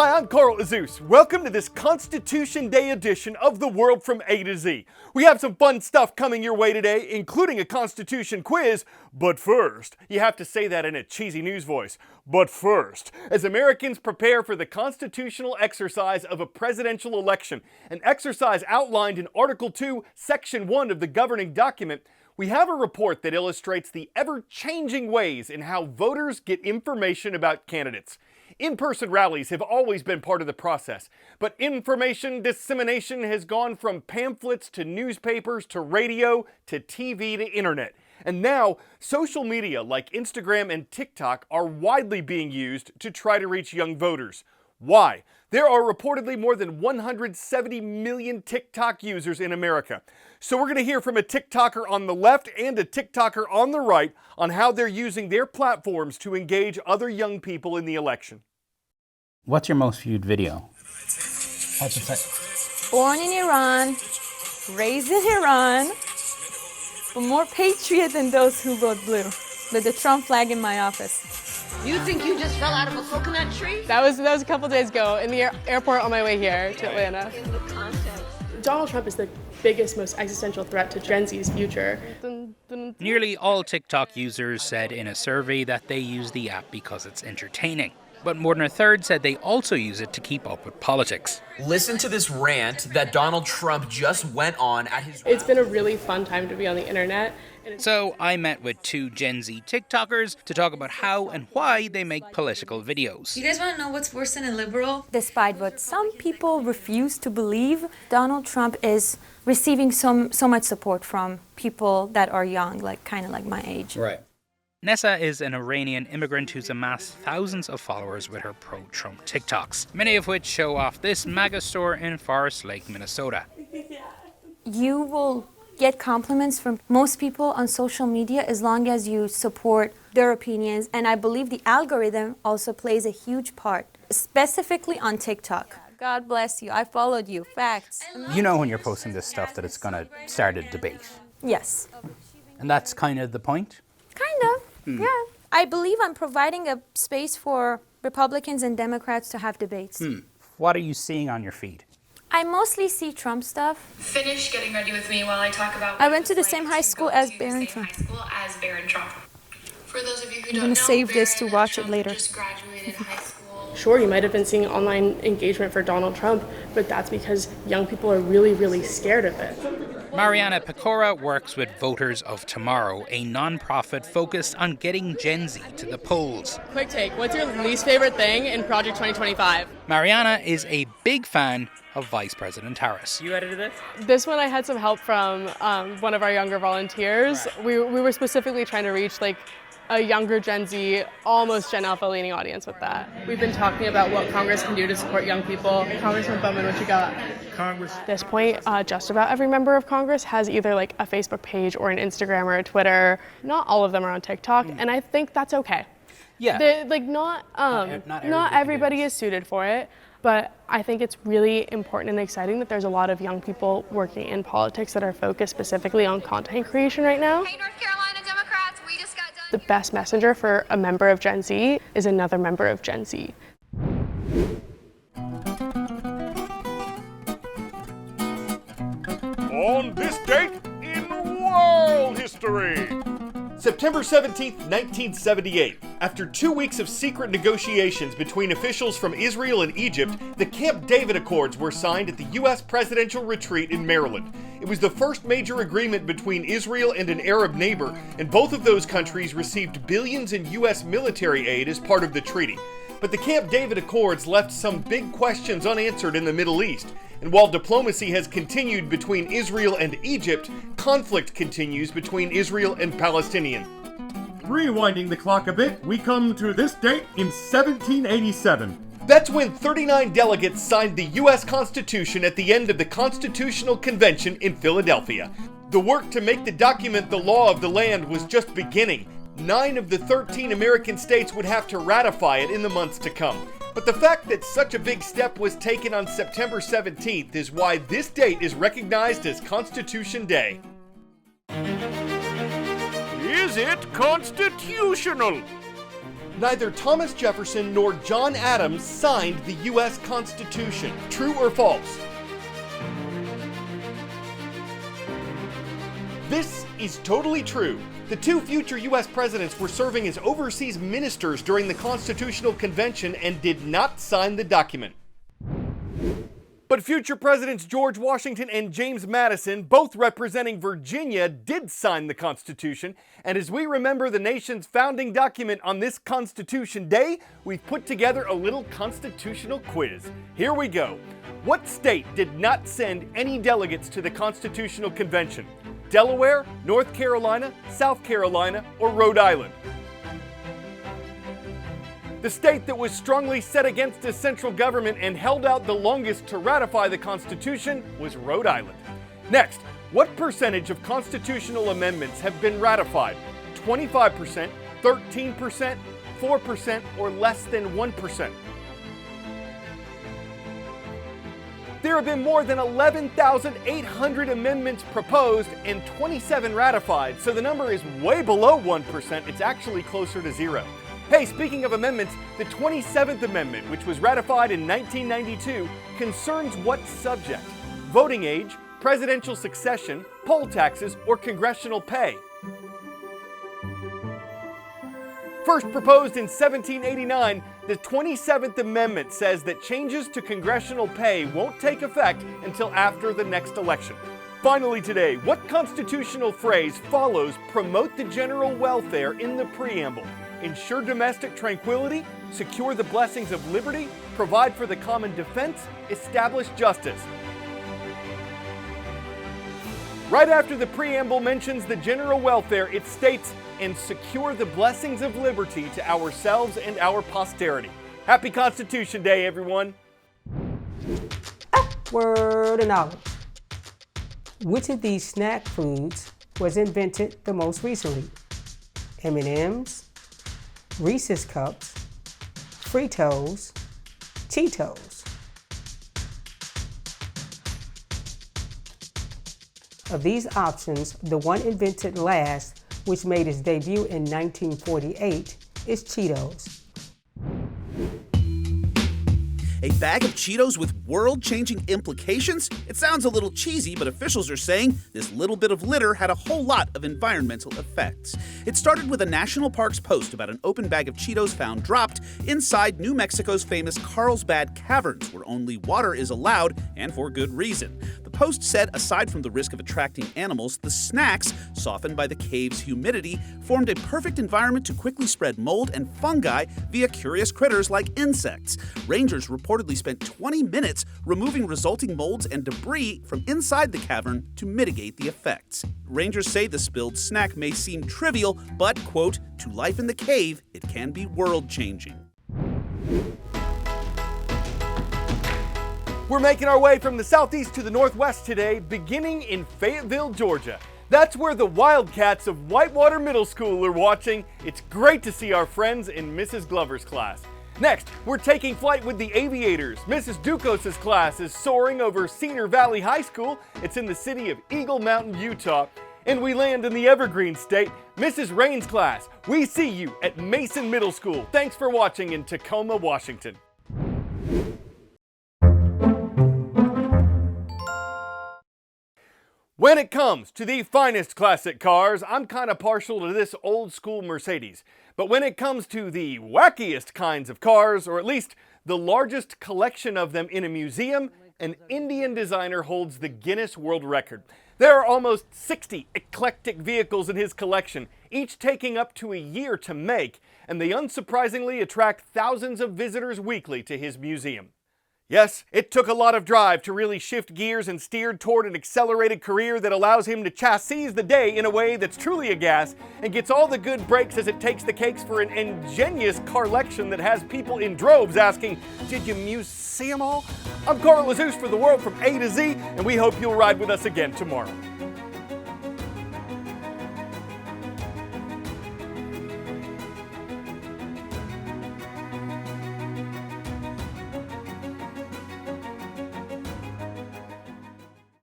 Hi, I'm Carl Azuz. Welcome to this Constitution Day edition of The World from A to Z. We have some fun stuff coming your way today, including a Constitution quiz. But first, you have to say that in a cheesy news voice. But first, as Americans prepare for the constitutional exercise of a presidential election, an exercise outlined in Article 2, Section 1 of the governing document, we have a report that illustrates the ever-changing ways in how voters get information about candidates. In-person rallies have always been part of the process, but information dissemination has gone from pamphlets to newspapers to radio to TV to internet. And now, social media like Instagram and TikTok are widely being used to try to reach young voters. Why? There are reportedly more than 170 million TikTok users in America. So we're going to hear from a TikToker on the left and a TikToker on the right on how they're using their platforms to engage other young people in the election. What's your most viewed video? Born in Iran, raised in Iran, but more patriot than those who vote blue. With the Trump flag in my office. You think you just fell out of a coconut tree? That was a couple days ago in the airport on my way here to Atlanta. In the context. Donald Trump is the biggest, most existential threat to Gen Z's future. Nearly all TikTok users said in a survey that they use the app because it's entertaining. But more than a third said they also use it to keep up with politics. Listen to this rant that Donald Trump just went on at his... It's been a really fun time to be on the internet. So I met with two Gen Z TikTokers to talk about how and why they make political videos. You guys want to know what's worse than a liberal? Despite what some people refuse to believe, Donald Trump is receiving so much support from people that are young, kind of like my age. Right. Nessa is an Iranian immigrant who's amassed thousands of followers with her pro-Trump TikToks, many of which show off this MAGA store in Forest Lake, Minnesota. You will get compliments from most people on social media as long as you support their opinions, and I believe the algorithm also plays a huge part, specifically on TikTok. God bless you. I followed you. Facts. You know when you're posting this stuff that it's going to start a debate. Yes. And that's kind of the point? Kind of. Yeah. I believe I'm providing a space for Republicans and Democrats to have debates. What are you seeing on your feed? I mostly see Trump stuff. Finish getting ready with me while I talk about. I went to the same high school as Barron Trump. For those of you who I'm don't gonna know, save this to Barron watch it Trump later. Just graduated high school. Sure, you might have been seeing online engagement for Donald Trump, but that's because young people are really, really scared of it. Mariana Pecora works with Voters of Tomorrow, a non-profit focused on getting Gen Z to the polls. Quick take, what's your least favorite thing in Project 2025? Mariana is a big fan of Vice President Harris. You edited this? This one I had some help from one of our younger volunteers. Right. We were specifically trying to reach a younger Gen Z, almost Gen Alpha leaning audience with that. We've been talking about what Congress can do to support young people. Congressman Bowman, what you got? Congress. At this point, just about every member of Congress has either a Facebook page or an Instagram or a Twitter. Not all of them are on TikTok, and I think that's okay. Yeah. Not everybody is suited for it, but I think it's really important and exciting that there's a lot of young people working in politics that are focused specifically on content creation right now. Hey, North Carolina Democrats, we just got done. The best messenger for a member of Gen Z is another member of Gen Z. On this date in world history. September 17th, 1978. After 2 weeks of secret negotiations between officials from Israel and Egypt, the Camp David Accords were signed at the U.S. presidential retreat in Maryland. It was the first major agreement between Israel and an Arab neighbor, and both of those countries received billions in U.S. military aid as part of the treaty. But the Camp David Accords left some big questions unanswered in the Middle East. And while diplomacy has continued between Israel and Egypt, conflict continues between Israel and Palestinians. Rewinding the clock a bit, we come to this date in 1787. That's when 39 delegates signed the U.S. Constitution at the end of the Constitutional Convention in Philadelphia. The work to make the document the law of the land was just beginning. 9 of the 13 American states would have to ratify it in the months to come. But the fact that such a big step was taken on September 17th is why this date is recognized as Constitution Day. Is it constitutional? Neither Thomas Jefferson nor John Adams signed the U.S. Constitution. True or false? This is totally true. The two future U.S. presidents were serving as overseas ministers during the Constitutional Convention and did not sign the document. But future Presidents George Washington and James Madison, both representing Virginia, did sign the Constitution. And as we remember the nation's founding document on this Constitution Day, we've put together a little constitutional quiz. Here we go. What state did not send any delegates to the Constitutional Convention? Delaware, North Carolina, South Carolina, or Rhode Island? The state that was strongly set against a central government and held out the longest to ratify the Constitution was Rhode Island. Next, what percentage of constitutional amendments have been ratified? 25%, 13%, 4%, or less than 1%? There have been more than 11,800 amendments proposed and 27 ratified, so the number is way below 1%. It's actually closer to zero. Hey, speaking of amendments, the 27th Amendment, which was ratified in 1992, concerns what subject? Voting age, presidential succession, poll taxes, or congressional pay? First proposed in 1789, the 27th Amendment says that changes to congressional pay won't take effect until after the next election. Finally today, what constitutional phrase follows promote the general welfare in the preamble? Ensure domestic tranquility, secure the blessings of liberty, provide for the common defense, establish justice. Right after the preamble mentions the general welfare, it states, and secure the blessings of liberty to ourselves and our posterity. Happy Constitution Day, everyone. Word of knowledge. Which of these snack foods was invented the most recently? M&M's, Reese's Cups, Fritos, Cheetos. Of these options, the one invented last, which made its debut in 1948, is Cheetos. A bag of Cheetos with world-changing implications? It sounds a little cheesy, but officials are saying this little bit of litter had a whole lot of environmental effects. It started with a National Parks post about an open bag of Cheetos found dropped inside New Mexico's famous Carlsbad Caverns, where only water is allowed, and for good reason. The post said aside from the risk of attracting animals, the snacks, softened by the cave's humidity, formed a perfect environment to quickly spread mold and fungi via curious critters like insects. Rangers reportedly spent 20 minutes removing resulting molds and debris from inside the cavern to mitigate the effects. Rangers say the spilled snack may seem trivial, but, quote, to life in the cave, it can be world-changing. We're making our way from the southeast to the northwest today, beginning in Fayetteville, Georgia. That's where the Wildcats of Whitewater Middle School are watching. It's great to see our friends in Mrs. Glover's class. Next, we're taking flight with the Aviators. Mrs. Dukos' class is soaring over Cedar Valley High School. It's in the city of Eagle Mountain, Utah. And we land in the Evergreen State. Mrs. Rain's class, we see you at Mason Middle School. Thanks for watching in Tacoma, Washington. When it comes to the finest classic cars, I'm kind of partial to this old school Mercedes. But when it comes to the wackiest kinds of cars, or at least the largest collection of them in a museum, an Indian designer holds the Guinness World Record. There are almost 60 eclectic vehicles in his collection, each taking up to a year to make, and they unsurprisingly attract thousands of visitors weekly to his museum. Yes, it took a lot of drive to really shift gears and steer toward an accelerated career that allows him to chassis the day in a way that's truly a gas and gets all the good breaks as it takes the cakes for an ingenious carlection that has people in droves asking, did you muse-see 'em all? I'm Carl Azuz for The World from A to Z, and we hope you'll ride with us again tomorrow.